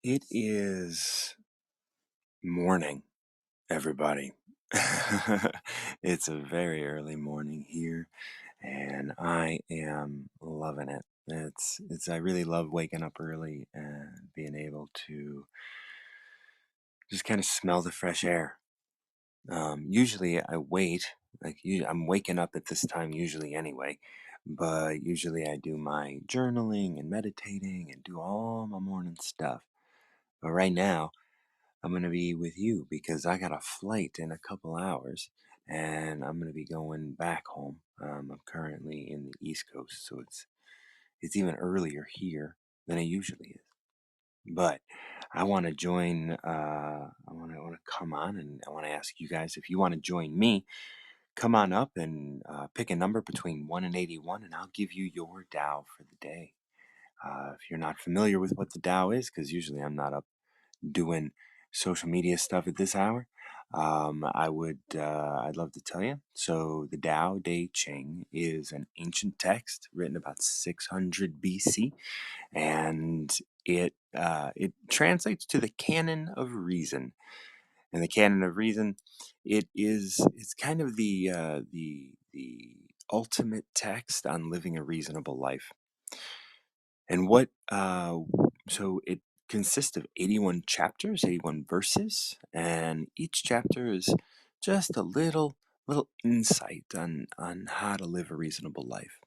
It is morning, everybody. It's a very early morning here, and I am loving it. I really love waking up early and being able to just kind of smell the fresh air. Usually I wait, I'm waking up at this time usually anyway, but usually I do my journaling and meditating and do all my morning stuff. But right now, I'm going to be with you because I got a flight in a couple hours and I'm going to be going back home. I'm currently in the East Coast, so it's even earlier here than it usually is. But I want to join. I want to come on, and I want to ask you guys if you want to join me. Come on up and pick a number between 1 and 81, and I'll give you your Tao for the day. If you're not familiar with what the Tao is, because usually I'm not up doing social media stuff at this hour, I'd love to tell you. So the Tao Te Ching is an ancient text written about 600 BC, and it translates to the canon of reason. And the canon of reason, it's kind of the ultimate text on living a reasonable life. And so it consists of 81 chapters, 81 verses, and each chapter is just a little insight on how to live a reasonable life.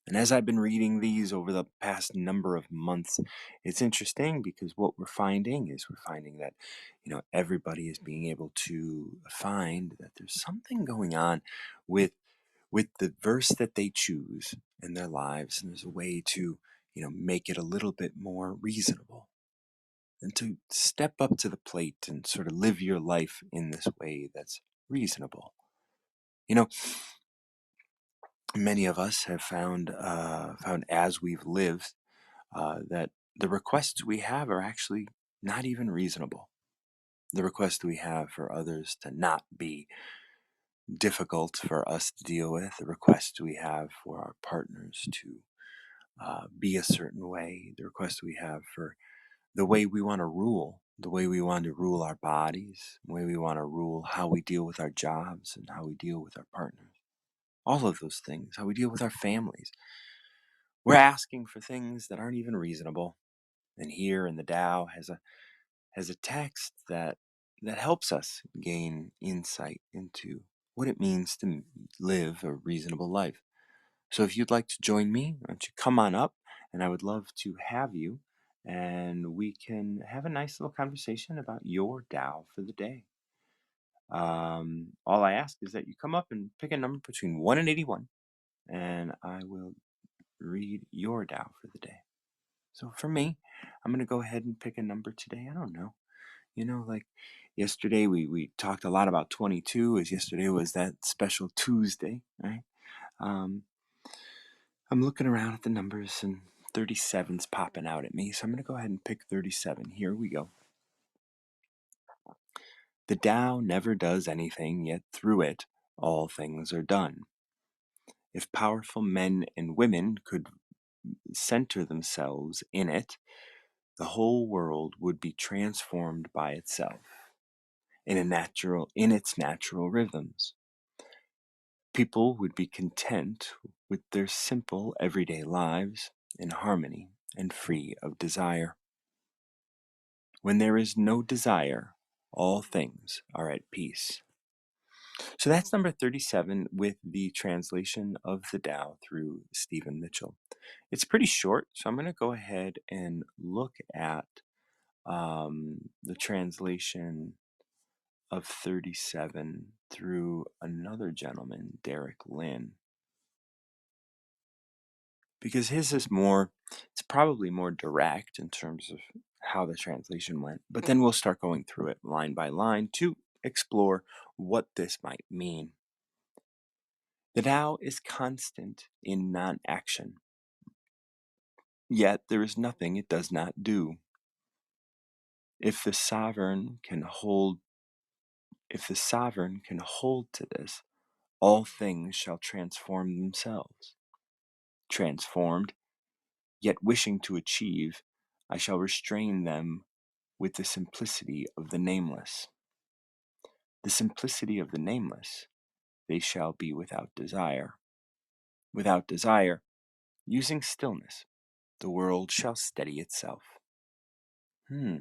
And as I've been reading these over the past number of months, it's interesting because what we're finding that, everybody is being able to find that there's something going on with the verse that they choose in their lives, and there's a way to, make it a little bit more reasonable and to step up to the plate and sort of live your life in this way that's reasonable. You know, many of us have found as we've lived that the requests we have are actually not even reasonable. The request we have for others to not be difficult for us to deal with, the request we have for our partners to be a certain way, the request we have for the way we want to rule, the way we want to rule our bodies, the way we want to rule how we deal with our jobs and how we deal with our partners. All of those things, how we deal with our families. We're asking for things that aren't even reasonable. And here in the Tao has a text that helps us gain insight into what it means to live a reasonable life. So if you'd like to join me, why don't you come on up, and I would love to have you, and we can have a nice little conversation about your Tao for the day. All I ask is that you come up and pick a number between 1 and 81, and I will read your Tao for the day. So for me, I'm going to go ahead and pick a number today. I don't know. Like yesterday, we talked a lot about 22, as yesterday was that special Tuesday, right? Um, I'm looking around at the numbers and 37's popping out at me, so I'm going to go ahead and pick 37. Here we go. The Tao never does anything, yet through it all things are done. If powerful men and women could center themselves in it, the whole world would be transformed by itself in its natural rhythms. People would be content with their simple everyday lives in harmony and free of desire. When there is no desire, all things are at peace. So that's number 37 with the translation of the Tao through Stephen Mitchell. It's pretty short, so I'm going to go ahead and look at the translation of 37 through another gentleman, Derek Lynn, because it's probably more direct in terms of how the translation went. But then we'll start going through it line by line to explore what this might mean. The Tao is constant in non-action, yet there is nothing it does not do. If the sovereign can hold to this, all things shall transform themselves. Transformed, yet wishing to achieve, I shall restrain them with the simplicity of the nameless. The simplicity of the nameless, they shall be without desire. Without desire, using stillness, the world shall steady itself. Hmm.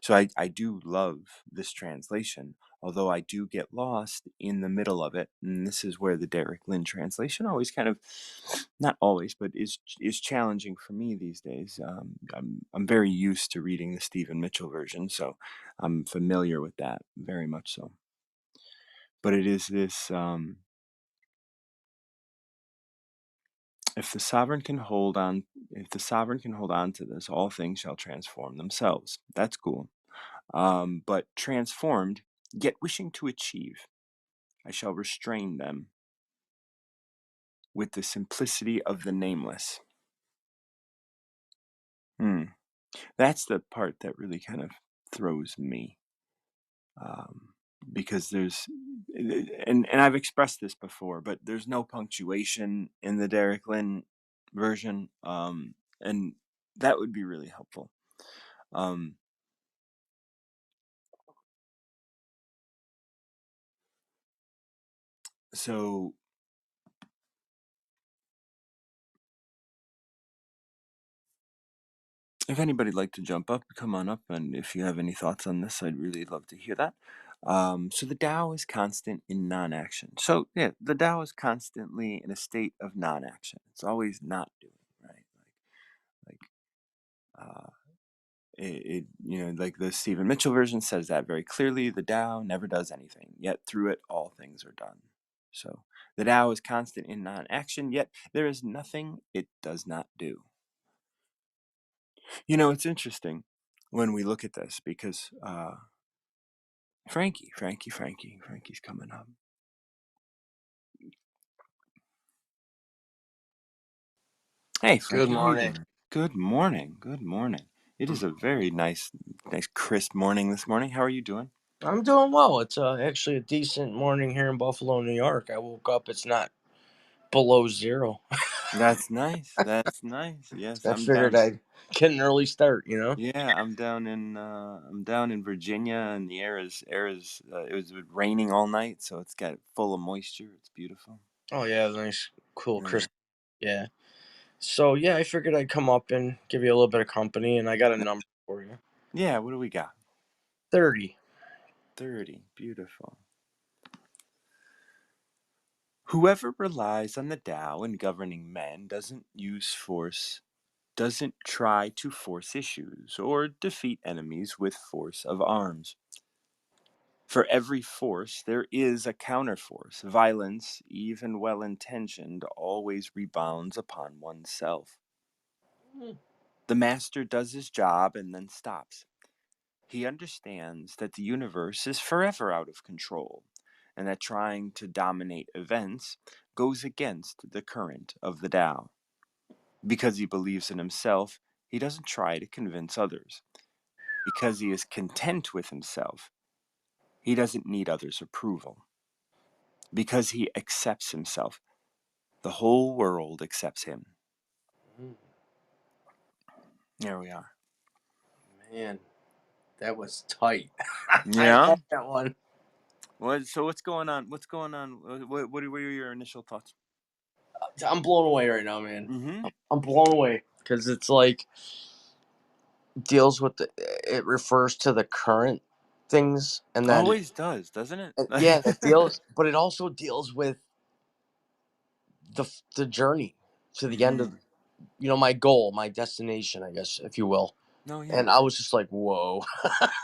So I do love this translation, although I do get lost in the middle of it. And this is where the Derek Lynn translation always kind of, not always, but is challenging for me these days. I'm very used to reading the Stephen Mitchell version, so I'm familiar with that very much so. But it is this: if the sovereign can hold on, if the sovereign can hold on to this, all things shall transform themselves. That's cool. But transformed, yet wishing to achieve, I shall restrain them with the simplicity of the nameless. Hmm. That's the part that really kind of throws me. Um, because and I've expressed this before, but there's no punctuation in the Derek Lynn version. And that would be really helpful. Um, so if anybody'd like to jump up, come on up, and if you have any thoughts on this, I'd really love to hear that. So the Tao is constant in non-action. So yeah, the Tao is constantly in a state of non-action. It's always not doing, right? Like like the Stephen Mitchell version says that very clearly. The Tao never does anything, yet through it all things are done. So the Tao is constant in non-action, yet there is nothing it does not do. It's interesting when we look at this because Frankie's coming up. Hey, Good Frankie, how you morning. doing? Good morning. Good morning. It is a very nice crisp morning this morning. How are you doing? I'm doing well. It's actually a decent morning here in Buffalo, New York. I woke up. It's not below zero. That's nice. That's nice. Yes, I I'm figured down. I'd get an early start. Yeah, I'm down in Virginia, and the air is it was raining all night, so it's got full of moisture. It's beautiful. Oh yeah, nice, cool, Yeah. crisp. Yeah. So yeah, I figured I'd come up and give you a little bit of company, and I got a number for you. Yeah, what do we got? 30. 30. Beautiful. Whoever relies on the Tao in governing men doesn't try to force issues or defeat enemies with force of arms. For every force, there is a counterforce. Violence, even well intentioned, always rebounds upon oneself. The master does his job and then stops. He understands that the universe is forever out of control, and that trying to dominate events goes against the current of the Tao. Because he believes in himself, he doesn't try to convince others. Because he is content with himself, he doesn't need others' approval. Because he accepts himself, the whole world accepts him. Mm, There we are. Man, that was tight. I Yeah. love that one. So what's going on? What's going on? What are your initial thoughts? I'm blown away right now, man. Mm-hmm. I'm blown away because it's like deals with it refers to the current things, and then Always does, doesn't it? yeah, it deals, but it also deals with the journey to the end of Mm. my goal, my destination, I guess, if you will. No, yeah. And I was just like, whoa.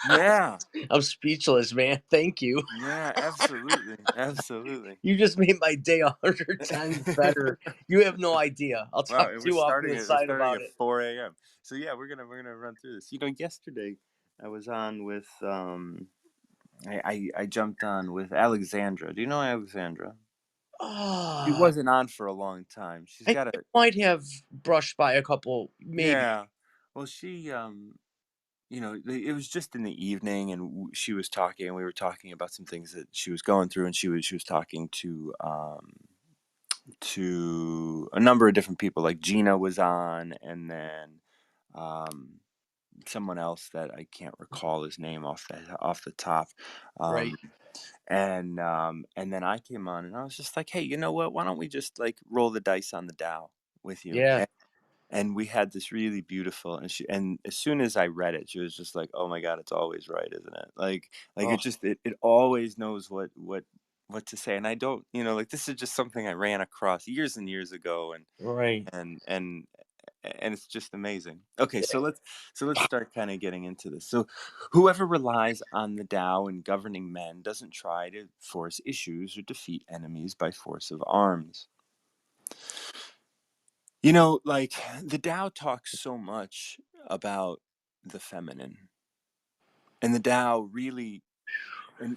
Yeah. I'm speechless, man. Thank you. Yeah, absolutely. Absolutely. You just made my day 100 times better. You have no idea. I'll Wow, talk and to you off to the we're side starting about at it. 4 a.m. So yeah, we're gonna run through this. Yesterday I was on with I jumped on with Alexandra. Do you know Alexandra? She Ah, wasn't on for a long time. She's I got a might have brushed by a couple, maybe. Yeah. Well, she it was just in the evening, and she was talking, and we were talking about some things that she was going through, and she was talking to a number of different people. Like Gina was on, and then um someone else that I can't recall his name off the top. Right. Um, and then I came on and I was just like, hey, you know what? Why don't we just like roll the dice on the Dow with you? Yeah. And we had this really beautiful, and as soon as I read it, she was just like, "Oh my God, it's always right, isn't it?" Like Oh, it always knows what to say. And I don't, like this is just something I ran across years and years ago, right. and and and it's just amazing. Okay, so let's start kind of getting into this. So, whoever relies on the Tao in governing men doesn't try to force issues or defeat enemies by force of arms. Like the Tao talks so much about the feminine, and the Tao really,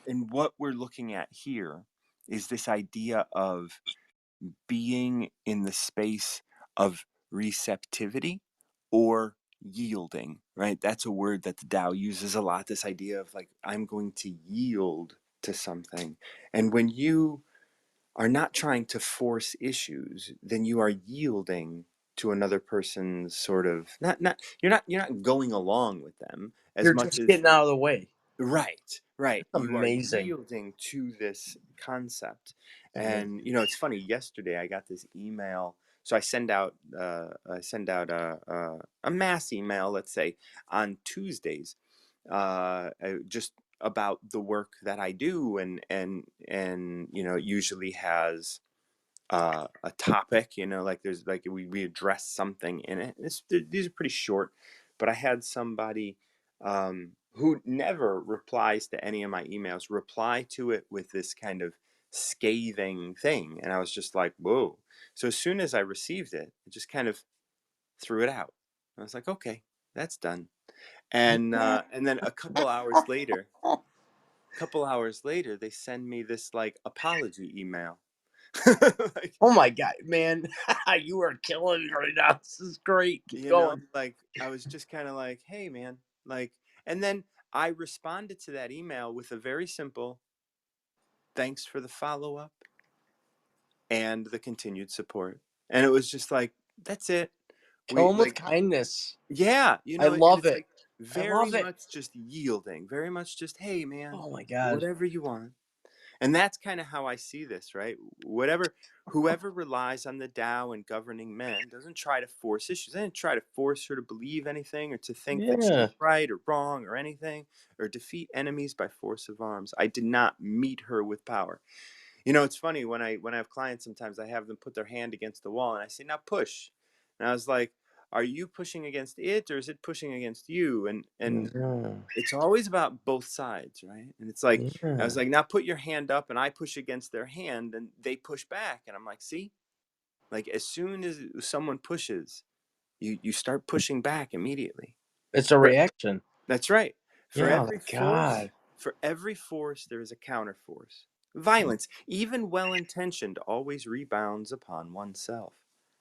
and what we're looking at here is this idea of being in the space of receptivity or yielding, right? That's a word that the Tao uses a lot. This idea of like, I'm going to yield to something. And when you are not trying to force issues, then you are yielding to another person's sort of you're not going along with them as You're much just as getting out of the way. right. That's You are amazing. yielding to this concept. And Amazing. it's funny, yesterday I got this email. So I send out a mass email, let's say, on Tuesdays, just about the work that I do, and it usually has a topic, like there's like we address something in it. These are pretty short, but I had somebody who never replies to any of my emails reply to it with this kind of scathing thing. And I was just like, whoa. So as soon as I received it, I just kind of threw it out. I was like, okay, that's done. And then a couple hours later, they send me this like apology email. Like, Oh my god, man. You are killing it right now. This is great. Keep going. like I was just kind of like, hey man, like, and then I responded to that email with a very simple thanks for the follow up and the continued support. And it was just like, that's it. Kill We him with like, kindness. yeah, I and love it's it. like I very love it. much just yielding, very much just, hey man, Oh my god. whatever you want. And that's kind of how I see this, right? Whoever relies on the Tao and governing men doesn't try to force issues. They didn't try to force her to believe anything or to think that she's Yeah. right or wrong or anything, or defeat enemies by force of arms. I did not meet her with power. It's funny when I have clients, sometimes I have them put their hand against the wall and I say, now push. And I was like, are you pushing against it or is it pushing against you? And Yeah. it's always about both sides, right? And it's like, I was Yeah. like, now put your hand up, and I push against their hand and they push back. And I'm like, see, like as soon as someone pushes, you start pushing back immediately. It's a For, reaction. that's right. For Yeah, oh every my force, god. for every force, there is a counterforce. Violence, even well intentioned, always rebounds upon oneself.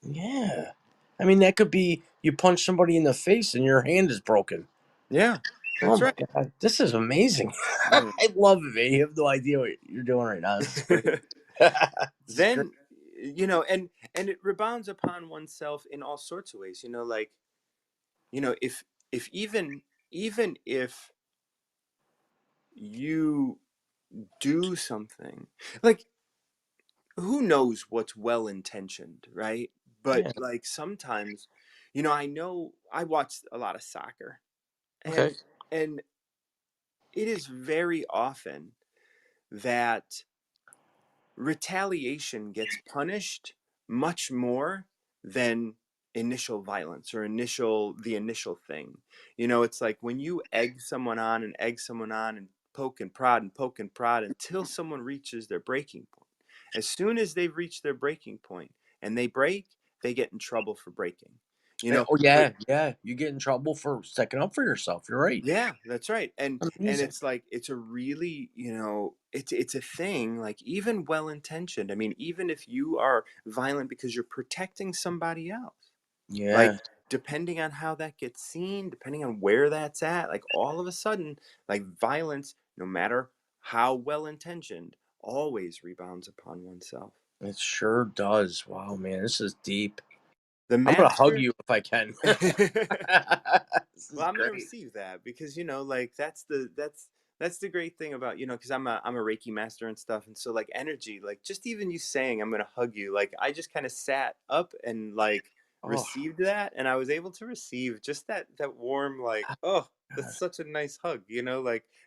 Yeah. I mean, that could be you punch somebody in the face and your hand is broken. Yeah, Oh that's my right. god. This is amazing. Mm. I love it, man. You have no idea what you're doing right now. This is great. This is great. Then, and it rebounds upon oneself in all sorts of ways. Like, if even if you do something, like, who knows what's well intentioned, right? But Yeah. like sometimes, I know I watch a lot of soccer, Okay. and it is very often that retaliation gets punished much more than initial violence or the initial thing. It's like when you egg someone on and poke and prod until someone reaches their breaking point. As soon as they've reached their breaking point and they break, they get in trouble for breaking. you know Oh but yeah, yeah. You get in trouble for sticking up for yourself. You're right. Yeah, that's right. And Amazing. it's like it's a really, it's a thing, like even well intentioned. I mean, even if you are violent because you're protecting somebody else, like Yeah. depending on how that gets seen, depending on where that's at, like all of a sudden, like violence, no matter how well intentioned, always rebounds upon oneself. It sure does. Wow, man. This is deep. The I'm gonna hug master. you if I can. This is Well, I'm gonna great. receive that because like that's the great thing about because I'm a Reiki master and stuff, and so like energy, like just even you saying I'm gonna hug you, like I just kind of sat up and like Oh, received that, and I was able to receive just that warm like, oh, that's God. such a nice hug,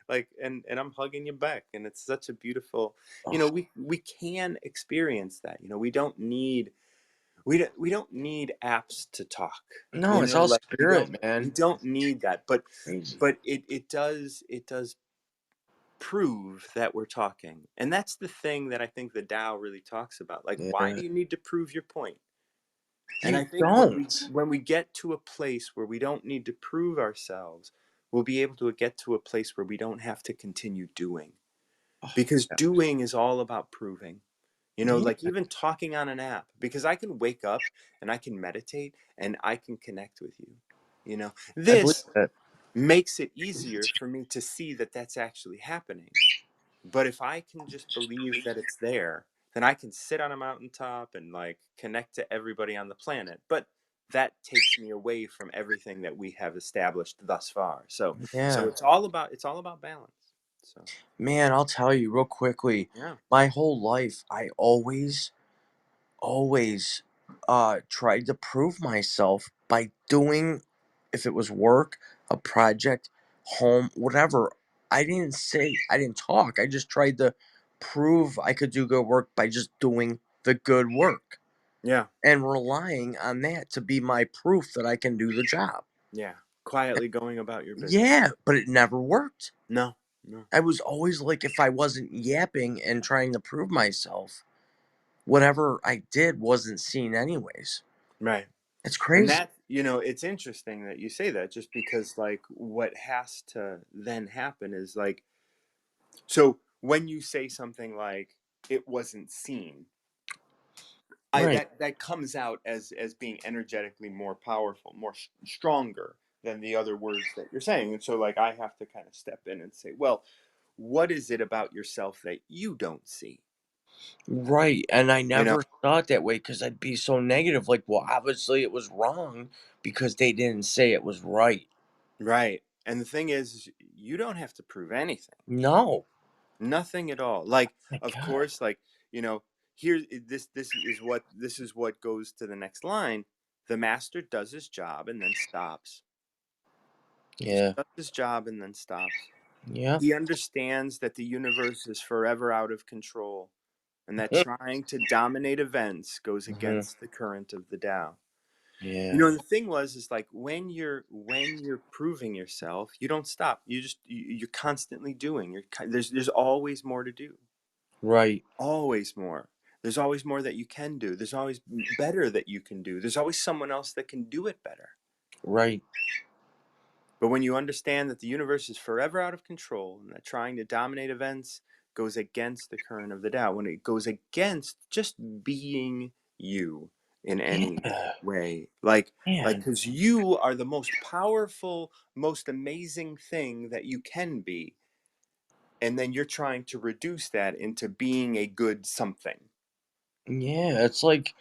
like and I'm hugging you back, and it's such a beautiful, Oh, we can experience that, we don't need apps to talk. no, it's all Like spirit, we man. don't need that. But Crazy. it does prove that we're talking. And that's the thing that I think the Tao really talks about. Like, why Yeah. do you need to prove your point? And I You think don't. when we get to a place where we don't need to prove ourselves, we'll be able to get to a place where we don't have to continue doing. Oh, Because yeah. doing is all about proving. Yeah, Like even talking on an app, because I can wake up and I can meditate and I can connect with you. I believe This it. makes it easier for me to see that that's actually happening. But if I can just believe that it's there, then I can sit on a mountaintop and like connect to everybody on the planet. But that takes me away from everything that we have established thus far. So Yeah. it's all about balance. So Man, I'll tell you real quickly, yeah, my whole life, I always tried to prove myself by doing, if it was work, a project, home, whatever. I didn't talk. I just tried to prove I could do good work by just doing the good work yeah, and relying on that to be my proof that I can do the job. yeah. Quietly going about your business. Yeah, but it never worked. No, no. I was always like, if I wasn't yapping and trying to prove myself, whatever I did wasn't seen anyways. Right. It's And crazy. it's interesting that you say that just because like what has to then happen is like, so when you say something like it wasn't seen, I Right. that comes out as being energetically more powerful, more stronger than the other words that you're saying. And so like I have to kind of step in and say, well, what is it about yourself that you don't see? Right. And I You know? never thought that way because I'd be so negative. Like, well, obviously it was wrong because they didn't say it was right. Right. And the thing is, you don't have to prove anything. No. Nothing at all. Like, My of God. course, like, here this is what goes to the next line. The master does his job and then stops. Just Yeah. does his job and then stops. Yeah. He understands that the universe is forever out of control and that trying to dominate events goes Hmm. against the current of the Tao. Yeah. The thing is like when you're proving yourself, you don't stop. You're constantly doing. There's always more to do. Right. Always more. There's always more that you can do. There's always better that you can do. There's always someone else that can do it better. Right. But when you understand that the universe is forever out of control and that trying to dominate events goes against the current of the Tao, when it goes against just being you in any Yeah. way, like Man. because you are the most powerful, most amazing thing that you can be, and then you're trying to reduce that into being a good something. Yeah. It's like,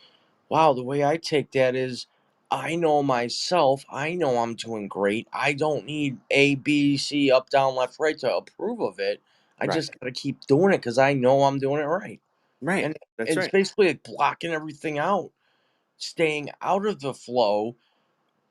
wow, the way I take that is I know myself. I know I'm doing great. I don't need A, B, C, up, down, left, right to approve of it. I Right. just got to keep doing it because I know I'm doing it right. Right. And That's it's right. basically like blocking everything out, staying out of the flow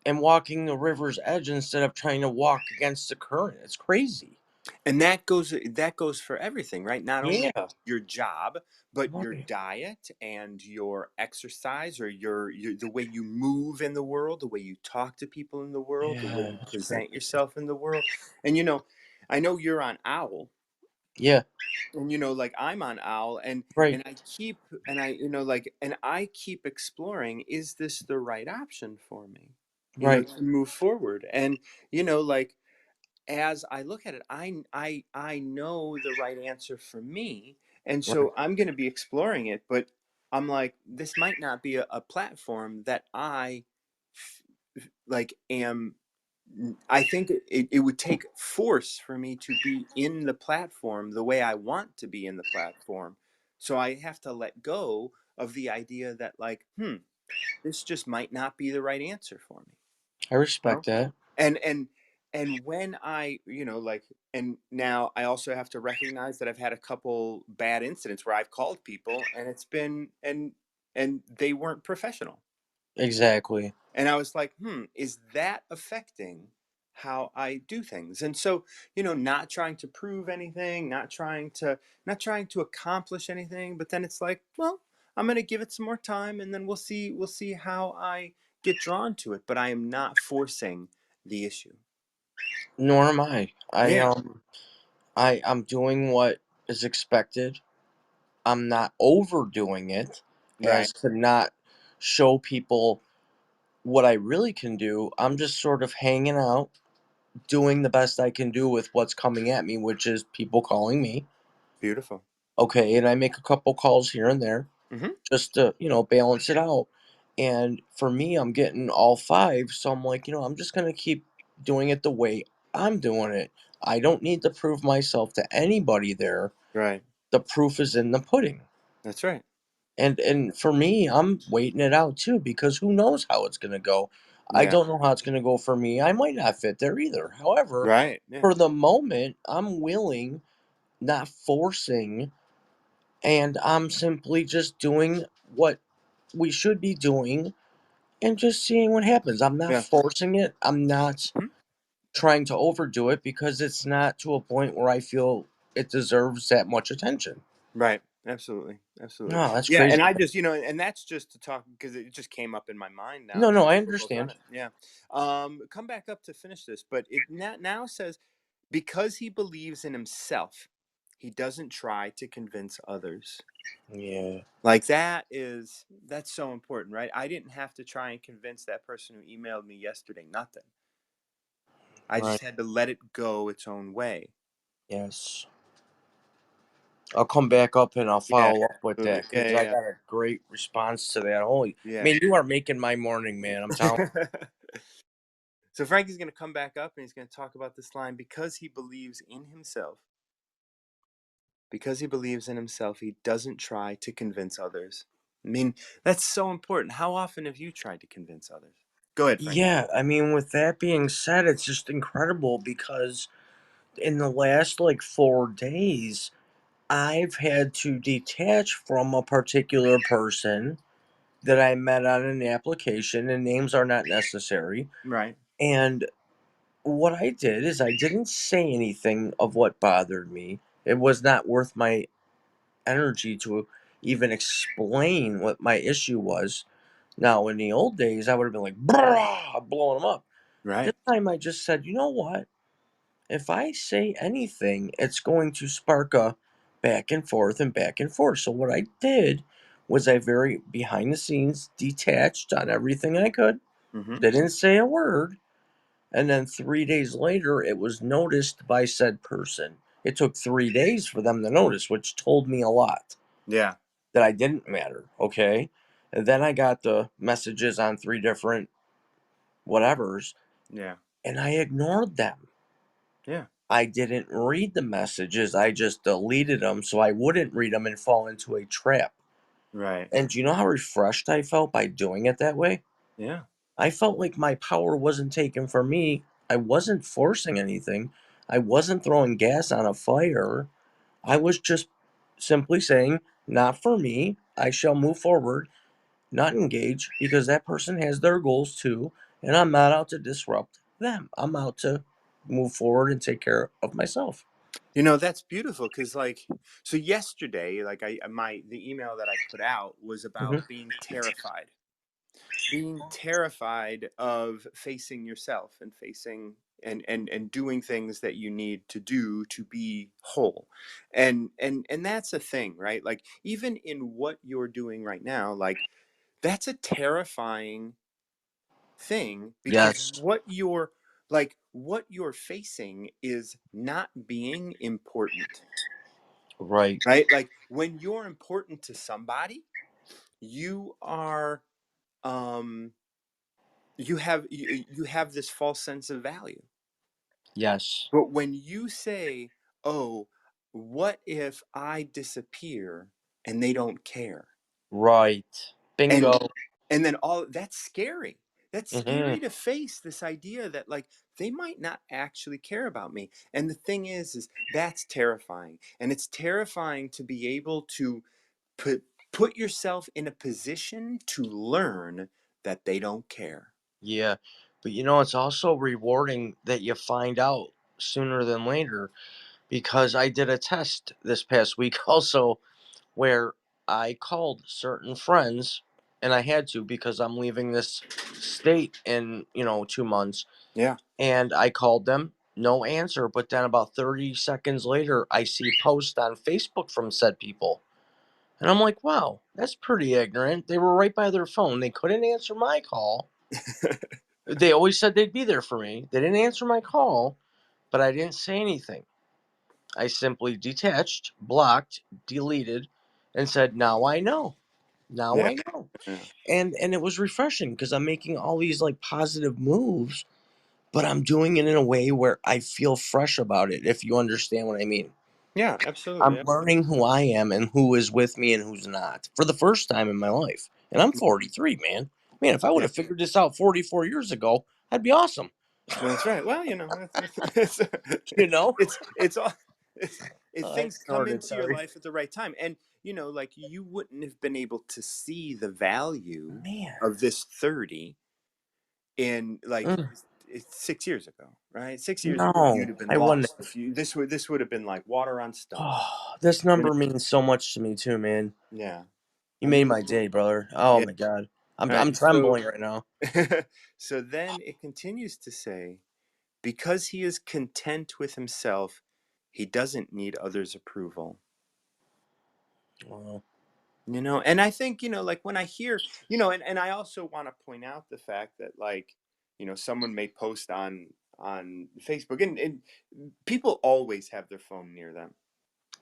and walking the river's edge instead of trying to walk against the current. It's crazy. And that goes for everything, right? Not only Yeah. your job, but your Right. diet and your exercise, or your the way you move in the world, the way you talk to people in the world, the way Yeah. you It's present crazy. yourself in the world. And I know you're on Owl, Yeah. and like I'm on Owl, and Right. and I keep and I like and I keep exploring, is this the right option for me? Right. To move forward. And like as I look at it, I know the right answer for me, and Right. so I'm going to be exploring it. But I'm like, this might not be a platform that like am. I think it would take force for me to be in the platform the way I want to be in the platform. So I have to let go of the idea that like, this just might not be the right answer for me. I You respect know? that. And when I, like, and now I also have to recognize that I've had a couple bad incidents where I've called people and it's been and they weren't professional. Exactly. And I was like, is that affecting how I do things? And so, not trying to prove anything, not trying to accomplish anything, but then it's like, well, I'm going to give it some more time and then we'll see how I get drawn to it, but I am not forcing the issue. Nor am I. Yeah. I'm doing what is expected. I'm not overdoing it Right. as to not show people what I really can do. I'm just sort of hanging out, doing the best I can do with what's coming at me, which is people calling me. Beautiful. Okay, and I make a couple calls here and there Hmm. just to, balance it out. And for me, I'm getting all five, so I'm like, I'm just gonna keep doing it the way I'm doing it. I don't need to prove myself to anybody there. Right. The proof is in the pudding. That's right. And for me, I'm waiting it out too because who knows how it's gonna go. I Yeah. don't know how it's gonna go for me. I might not fit there either. However, Right. Yeah. for the moment, I'm willing, not forcing, and I'm simply just doing what we should be doing and just seeing what happens. I'm not Yeah. forcing it. I'm not Mhm. trying to overdo it because it's not to a point where I feel it deserves that much attention. Right. Absolutely. Absolutely. No, that's Yeah. crazy. And I just, and that's just to talk because it just came up in my mind now No, that no, I we're both on understand. it. Yeah. Come back up to finish this, but it now says because he believes in himself, he doesn't try to convince others. Yeah, Like that's so important, right? I didn't have to try and convince that person who emailed me yesterday nothing. I right. just had to let it go its own way. Yes. I'll come back up and I'll Yeah, follow up with absolutely. that Yeah, because I yeah, got a great response to that. Holy, yeah. man, you are making my morning, man. I'm telling. Yeah. So Frankie's going to come back up and he's going to talk about this line because he believes in himself. Because he believes in himself, he doesn't try to convince others. I mean, that's so important. How often have you tried to convince others? Go ahead, Frankie. Yeah, I mean, with that being said, it's just incredible because in the last like 4 days, I've had to detach from a particular person that I met on an application, and names are not necessary. Right. And what I did is I didn't say anything of what bothered me. It was not worth my energy to even explain what my issue was. Now, in the old days, I would have been like, "Brah," blowing them up. This Right. time I just said, you know what? If I say anything, it's going to spark a back and forth and back and forth. So what I did was I very behind the scenes detached on everything I could, Mm-hmm. didn't say a word, and then 3 days later it was noticed by said person. It took 3 days for them to notice, which told me a lot Yeah. that I didn't matter. Okay. And then I got the messages on three different whatevers Yeah. and I ignored them. Yeah. I didn't read the messages. I just deleted them so I wouldn't read them and fall into a trap. Right. And do you know how refreshed I felt by doing it that way? Yeah. I felt like my power wasn't taken from me. I wasn't forcing anything. I wasn't throwing gas on a fire. I was just simply saying, not for me. I shall move forward, not engage, because that person has their goals too. And I'm not out to disrupt them. I'm out to move forward and take care of myself. That's beautiful because, like, so yesterday, like, the email that I put out was about Hmm. being terrified of facing yourself and facing and doing things that you need to do to be whole. And that's a thing, right? Like, even in what you're doing right now, like, that's a terrifying thing because Yes. what you're facing is not being important, Right. right? Like, when you're important to somebody, you are um you have this false sense of value. Yes. But when you say, "Oh, what if I disappear and they don't care?" Right. and Bingo. And then all that's scary. That's Hmm. scary to face this idea that like they might not actually care about me. And the thing is that's terrifying. And it's terrifying to be able to put yourself in a position to learn that they don't care. Yeah. But it's also rewarding that you find out sooner than later, because I did a test this past week also where I called certain friends, and I had to because I'm leaving this state in, 2 months. Yeah. And I called them, no answer. But then about 30 seconds later, I see a post on Facebook from said people. And I'm like, wow, that's pretty ignorant. They were right by their phone. They couldn't answer my call. They always said they'd be there for me. They didn't answer my call, but I didn't say anything. I simply detached, blocked, deleted, and said, now I know. Now Yeah. I know. Yeah. And it was refreshing because I'm making all these like positive moves, but I'm doing it in a way where I feel fresh about it, if you understand what I mean. Yeah, absolutely. I'm learning who I am and who is with me and who's not for the first time in my life. And I'm 43, man. Man, if I would Yeah. have figured this out 44 years ago, I'd be awesome. That's right. Well, it's You know? it's all it's, I things come started, into your sorry. life at the right time, and like you wouldn't have been able to see the value Man. of this 30 in like Mm, it's 6 years ago, right? 6 years ago, you'd no, have been I wouldn't lost. have. If you this would have been like water on stone. Oh, this You know? number means so much to me too, man. Yeah. You I made mean, my day, brother. Oh yeah. my god. I'm All right. I'm trembling right now. So then it continues to say, because he is content with himself, he doesn't need others' approval. Wow. And I think, like when I hear, and I also want to point out the fact that like, someone may post on Facebook, and people always have their phone near them.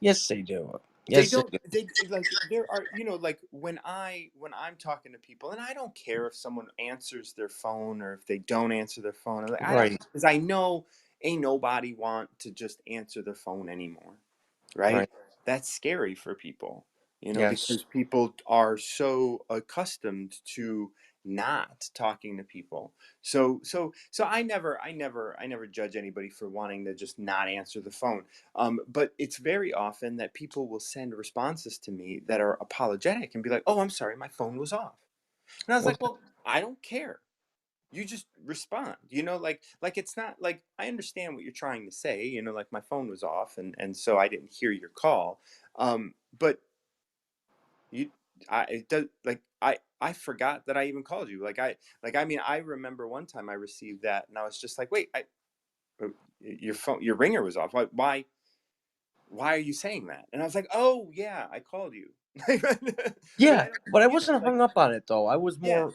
Yes, they do. They Yes, they don't do. they like there are, like when I'm talking to people, and I don't care if someone answers their phone or if they don't answer their phone. Like, I don't, Right. because I know ain't nobody want to just answer their phone anymore, right? Right. That's scary for people, Yes. because people are so accustomed to not talking to people. So I never judge anybody for wanting to just not answer the phone. But it's very often that people will send responses to me that are apologetic and be like, "Oh, I'm sorry, my phone was off." And I was Well, like, "Well, I don't care. You just respond. Like it's not like I understand what you're trying to say. Like my phone was off, and so I didn't hear your call. But you, it does like I forgot that I even called you. I mean, I remember one time I received that, and I was just like, wait, your phone, your ringer was off. Why are you saying that? And I was like, oh yeah, I called you. But yeah, I don't, but I wasn't like, hung up on it though. yeah,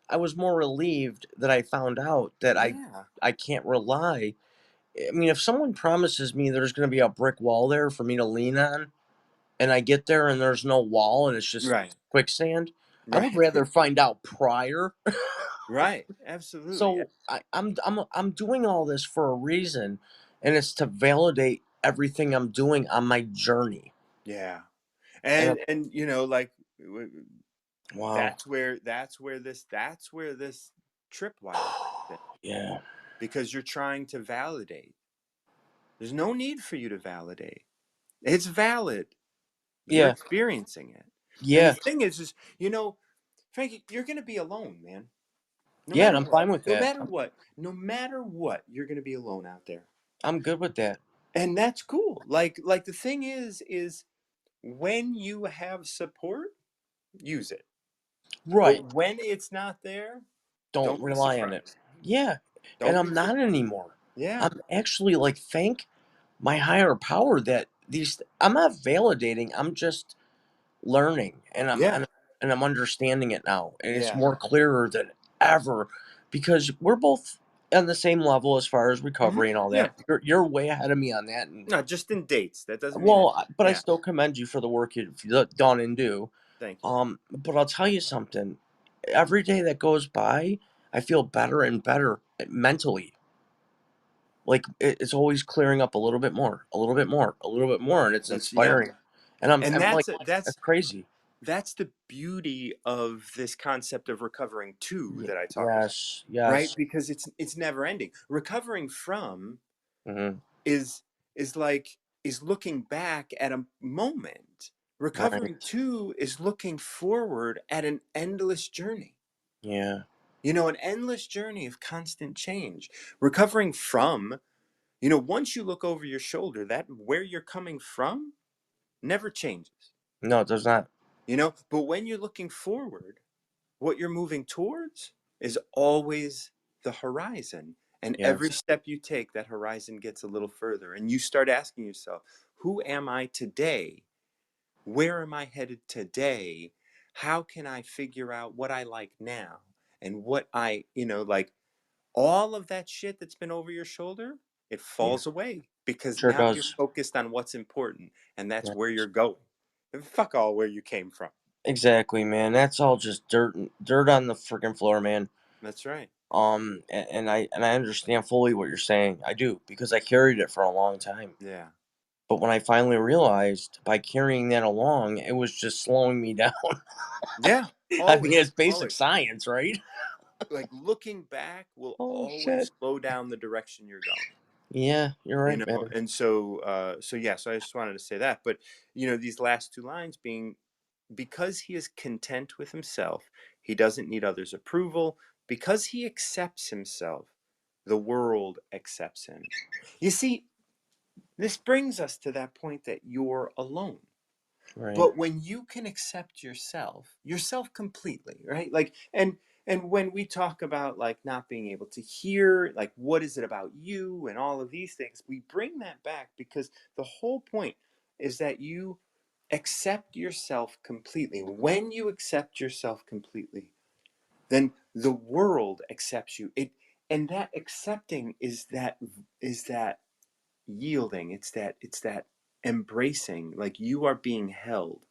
I was more relieved that I found out that yeah, I can't rely. I mean, if someone promises me there's going to be a brick wall there for me to lean on, and I get there and there's no wall and it's just right, quicksand, I would right, rather find out prior. right, absolutely, So I'm doing all this for a reason, and it's to validate everything I'm doing on my journey. yeah, And and like wow, that's where this tripwire comes in, yeah, because you're trying to validate. There's no need for you to validate. It's valid. You're yeah, experiencing it. And the yeah, thing is, Frankie, you're going to be alone, man. No yeah, and matter I'm what. fine with No that. matter what. No matter what, you're going to be alone out there. I'm good with that. And that's cool. Like the thing is when you have support, use it. Right. But when it's not there, Don't don't be rely on it. surprised. Yeah, and Don't be I'm not surprised. anymore. Yeah. I'm actually like thank my higher power that these. I'm not validating. I'm just learning, and Yeah. I'm understanding it now, and it's Yeah. more clearer than ever because we're both on the same level as far as recovery and all Yeah. that. You're way ahead of me on that, and No, just in dates. That doesn't mean well, anything. but I Yeah. still commend you for the work you've done and do. Thank you. But I'll tell you something. Every day that goes by, I feel better and better mentally. Like it's always clearing up a little bit more, a little bit more, a little bit more, and it's That's yeah. inspiring. And And I'm like, that's that's crazy. that's the beauty of this concept of recovering to that I talk about, Yes, right? yes. Because it's never ending. Recovering from Mhm. is like is looking back at a moment. Recovering Right. to is looking forward at an endless journey. Yeah. An endless journey of constant change. Recovering from, once you look over your shoulder, that where you're coming from never changes. No, it does not. But when you're looking forward, what you're moving towards is always the horizon. And every Yes. step you take, that horizon gets a little further. And you start asking yourself, who am I today? Where am I headed today? How can I figure out what I like now? And what like all of that shit that's been over your shoulder, it Yeah. falls away because Sure now you're does. focused on what's important. And that's Yeah. where you're going. And fuck all where you came from. Exactly, man. That's all just dirt on the freaking floor, man. That's right. And I understand fully what you're saying. I do because I carried it for a long time. Yeah. But when I finally realized by carrying that along, it was just slowing me down. Yeah, I mean, it's always, basic always. science, right? Like looking back will Oh always shit. slow down the direction you're going. Yeah, you're right, man. And so yeah, so I just wanted to say that. But these last two lines being because he is content with himself, he doesn't need others' approval. Because he accepts himself, the world accepts him. You see, this brings us to that point that you're alone. Right, But when you can accept yourself completely, right? Like and when we talk about like not being able to hear, like what is it about you and all of these things, we bring that back because the whole point is that you accept yourself completely. When you accept yourself completely, then the world accepts you. And that accepting is that yielding. It's that embracing, like you are being held.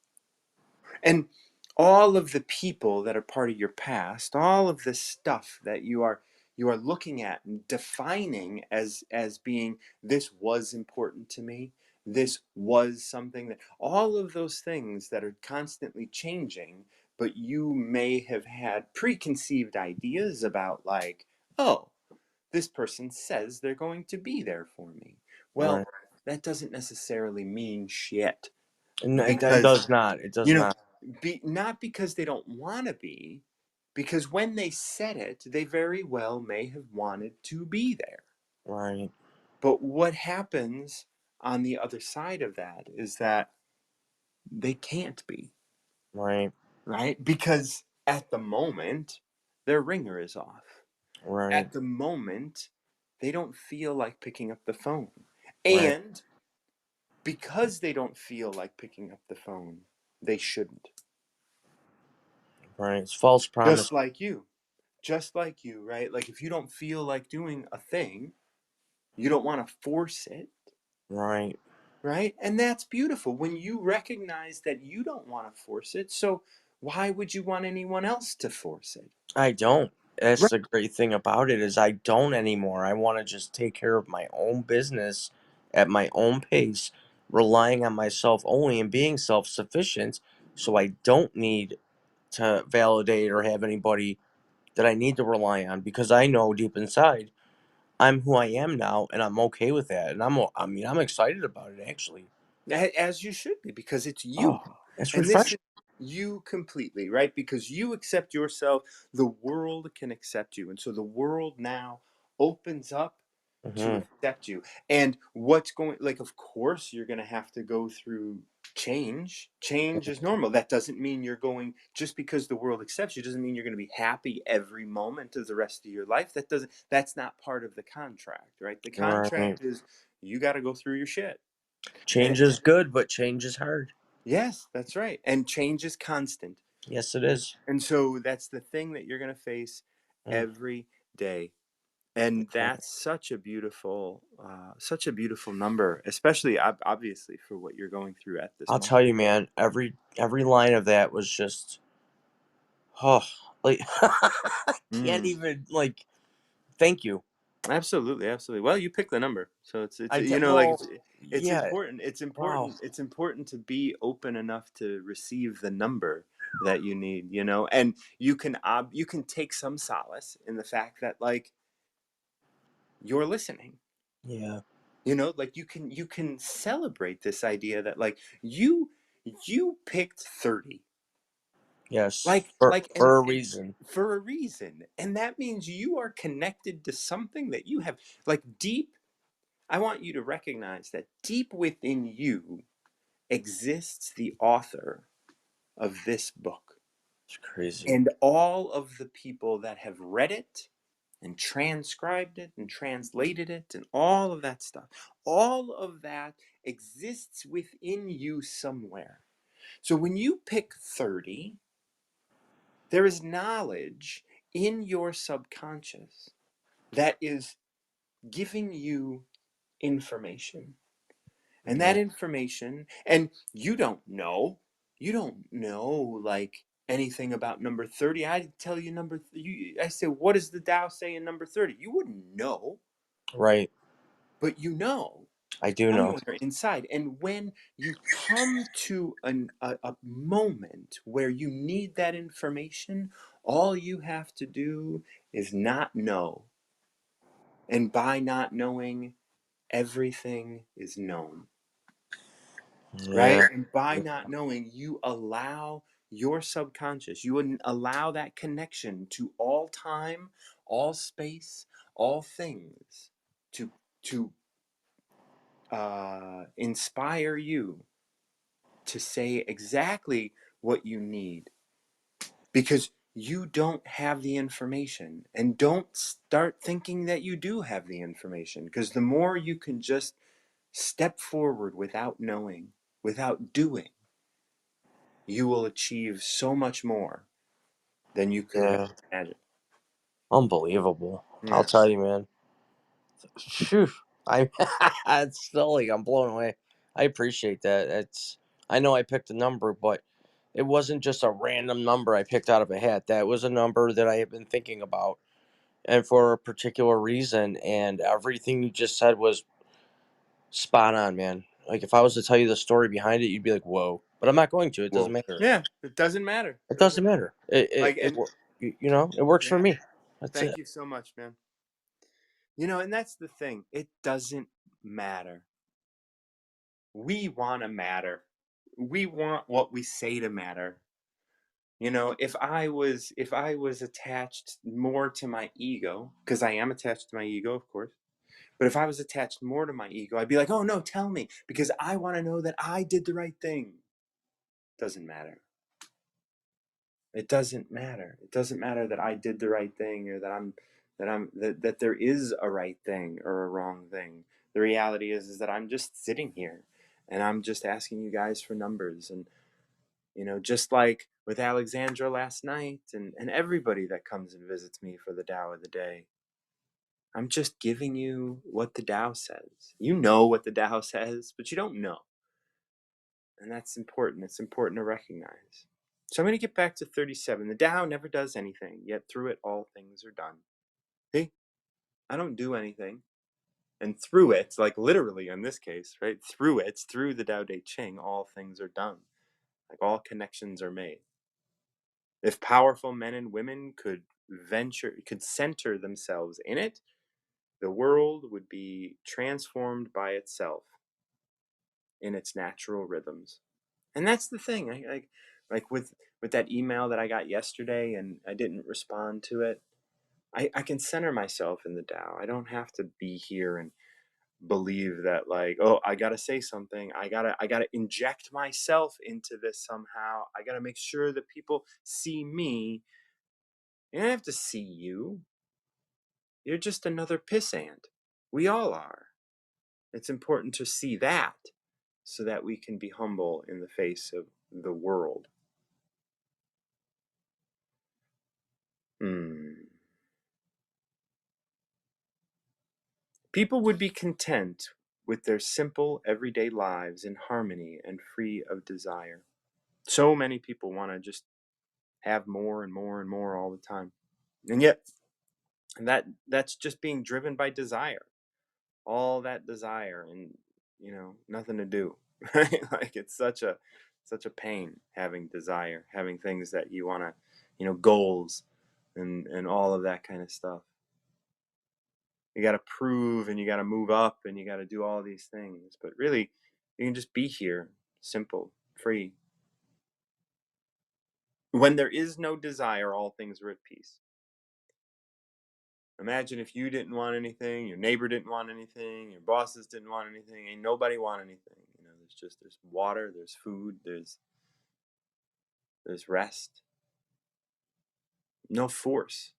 And all of the people that are part of your past, all of the stuff that you are looking at and defining as being, this was important to me, this was something that, all of those things that are constantly changing, but you may have had preconceived ideas about, like, oh, this person says they're going to be there for me. right. Well, that doesn't necessarily mean shit, And it because does not. It does you know, not. not because they don't want to be, because when they said it, they very well may have wanted to be there. Right, But what happens on the other side of that is that they can't be, right, right? Because at the moment, their ringer is off. right, At the moment, they don't feel like picking up the phone. right, And because they don't feel like picking up the phone, they shouldn't. right. It's false promise. Just like you. Just like you, right? Like if you don't feel like doing a thing, you don't want to force it, Right. right? And that's beautiful when you recognize that you don't want to force it. So why would you want anyone else to force it? I don't. That's Right. the great thing about it is I don't anymore. I want to just take care of my own business at my own pace, relying on myself only and being self-sufficient so I don't need to validate or have anybody that I need to rely on because I know deep inside I'm who I am now and I'm okay with that. And I mean, I'm excited about it actually. As you should be, because it's Oh, you. it's And this refreshing. is you completely, right? Because you accept yourself, the world can accept you. And so the world now opens up to Hmm. accept you. And what's going, like, of course, you're going to have to go through change. Change is normal. That doesn't mean you're going, just because the world accepts you, doesn't mean you're going to be happy every moment of the rest of your life. That's not part of the contract, right? The Right. contract is you got to go through your shit. And Change is good, but change is hard. yes, that's right. And change is constant. Yes, it And, is. and so that's the thing that you're going to face Mm. every day. And that's such a beautiful number, especially obviously for what you're going through at this I'll moment. tell you, man, every line of that was just oh, like I can't Mm, even like thank you. Absolutely, absolutely. Well, you pick the number, so it's I you did know like well, it's yeah, important. It's wow, important. It's important to be open enough to receive the number that you need. And you can take some solace in the fact that like you're listening. yeah, Like you can celebrate this idea that like you picked 30, yes, like for a reason. for a reason, and that means you are connected to something that you have like deep. I want you to recognize that deep within you exists the author of this book. It's crazy. And all of the people that have read it and transcribed it and translated it and all of that stuff, all of that exists within you somewhere. So when you pick 30, there is knowledge in your subconscious that is giving you information. And that Yeah, information, and you don't know like anything about number 30. I tell you I say, what does the Tao say in number 30? You wouldn't know, right. but you know I do know. somewhere inside. And when you come to a moment where you need that information, all you have to do is not know. And by not knowing, everything is known. Right? Yeah, And by not knowing, you allow your subconscious, you wouldn't allow that connection to all time, all space, all things to to inspire you to say exactly what you need because you don't have the information, and don't start thinking that you do have the information, because the more you can just step forward without knowing, without doing, you will achieve so much more than you could have yeah, imagined. unbelievable. I'll Yeah. tell you, man. Phew. I it's still like I'm blown away. I appreciate that. I know I picked a number, but it wasn't just a random number I picked out of a hat. That was a number that I have been thinking about and for a particular reason. And everything you just said was spot on, man. Like if I was to tell you the story behind it, you'd be like, "Whoa!" But I'm not going to. It doesn't Well, matter. yeah, it doesn't matter. It doesn't matter. Like, and It works for yeah, me. That's thank it. you so much, man. And that's the thing. It doesn't matter. We want to matter. We want what we say to matter. If I was attached more to my ego, because I am attached to my ego, of course. But if I was attached more to my ego, I'd be like, "Oh no, tell me, because I want to know that I did the right thing." Doesn't matter. It doesn't matter. It doesn't matter that I did the right thing, or that there is a right thing or a wrong thing. The reality is that I'm just sitting here and I'm just asking you guys for numbers. And just like with Alexandra last night, and everybody that comes and visits me for the Tao of the day, I'm just giving you what the Tao says. You know what the Tao says, but you don't know. And that's important. It's important to recognize. So I'm going to get back to 37. The Tao never does anything, yet through it all things are done. See, I don't do anything. And through it, like literally in this case, right? Through the Tao Te Ching, all things are done. Like all connections are made. If powerful men and women could center themselves in it, the world would be transformed by itself in its natural rhythms. And that's the thing. Like with that email that I got yesterday and I didn't respond to it. I can center myself in the Tao. I don't have to be here and believe that like, oh, I gotta say something. I gotta inject myself into this somehow. I gotta make sure that people see me. They don't have to see you. You're just another pissant. We all are. It's important to see that so that we can be humble in the face of the world. Hmm. People would be content with their simple, everyday lives in harmony and free of desire. So many people want to just have more and more and more all the time. And yet, And that's just being driven by desire. All that desire and, nothing to do. Right? Like it's such a pain having desire, having things that you want to, goals and all of that kind of stuff. You got to prove and you got to move up and you got to do all these things. But really, you can just be here, simple, free. When there is no desire, all things are at peace. Imagine if you didn't want anything, your neighbor didn't want anything, your bosses didn't want anything, ain't nobody want anything. There's water, there's food, there's rest, no force.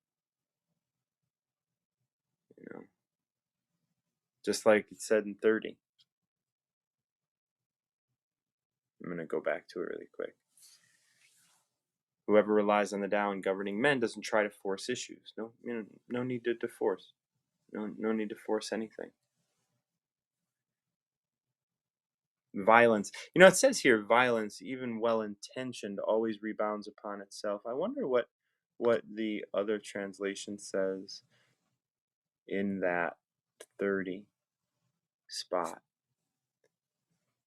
You know, just like it said in 30. I'm gonna go back to it really quick. Whoever relies on the Tao in governing men doesn't try to force issues. No, no need to force. No need to force anything. Violence. It says here, violence, even well intentioned, always rebounds upon itself. I wonder what the other translation says in that 30 spot.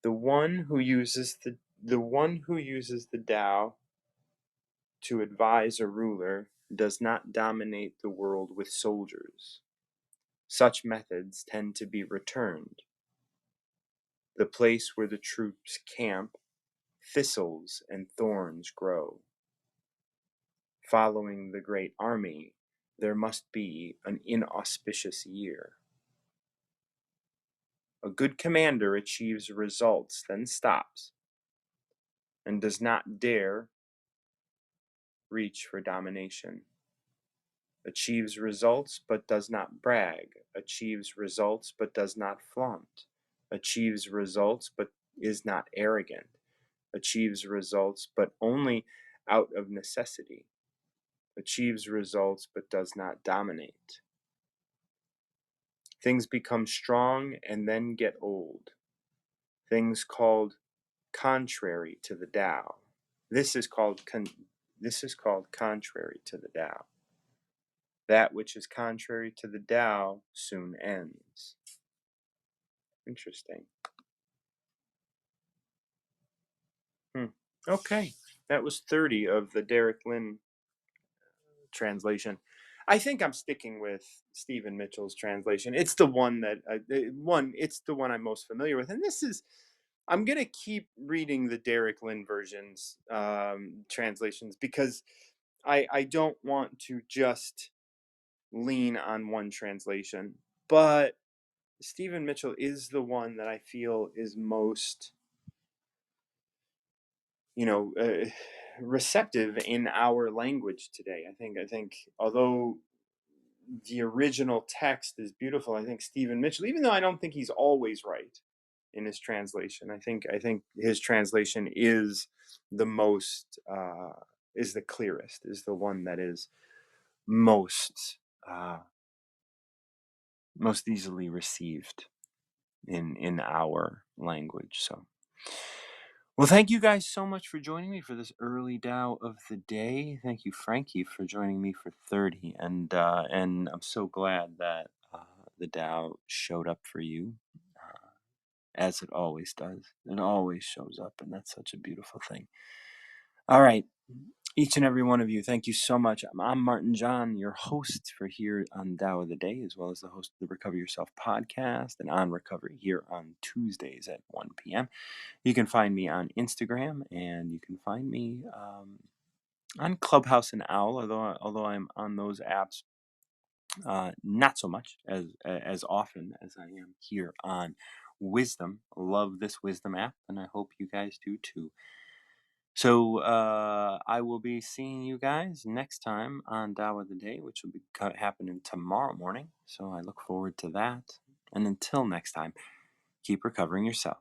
The one who uses the Tao to advise a ruler does not dominate the world with soldiers. Such methods tend to be returned. The place where the troops camp, thistles and thorns grow. Following the great army, there must be an inauspicious year. A good commander achieves results, then stops, and does not dare reach for domination. Achieves results but does not brag. Achieves results but does not flaunt. Achieves results but is not arrogant. Achieves results but only out of necessity. Achieves results but does not dominate. Things become strong and then get old. Things called contrary to the Tao. This is called contrary to the Tao. That which is contrary to the Tao soon ends. Interesting. Okay, that was 30 of the Derek Lynn translation. I think I'm sticking with Stephen Mitchell's translation. It's the one that it's the one I'm most familiar with, and I'm gonna keep reading the Derek Lynn versions translations because I don't want to just lean on one translation, but Stephen Mitchell is the one that I feel is most you know uh, receptive in our language today. I think although the original text is beautiful, I think Stephen Mitchell, even though I don't think he's always right in his translation, I think his translation the most is the clearest, is the one that is most uh, most easily received in our language. So, well, thank you guys so much for joining me for this early Dow of the day. Thank you, Frankie, for joining me for 30, and I'm so glad that the Dow showed up for you, as it always does. It always shows up, and that's such a beautiful thing. All right, each and every one of you, thank you so much. I'm Martin John, your host for here on Tao of the Day, as well as the host of the Recover Yourself podcast and on Recovery here on Tuesdays at 1 p.m. You can find me on Instagram, and you can find me on Clubhouse and Owl, although I'm on those apps not so much as often as I am here on Wisdom. Love this Wisdom app, and I hope you guys do too. So I will be seeing you guys next time on Tao of the Day, which will be happening tomorrow morning. So I look forward to that. And until next time, keep recovering yourself.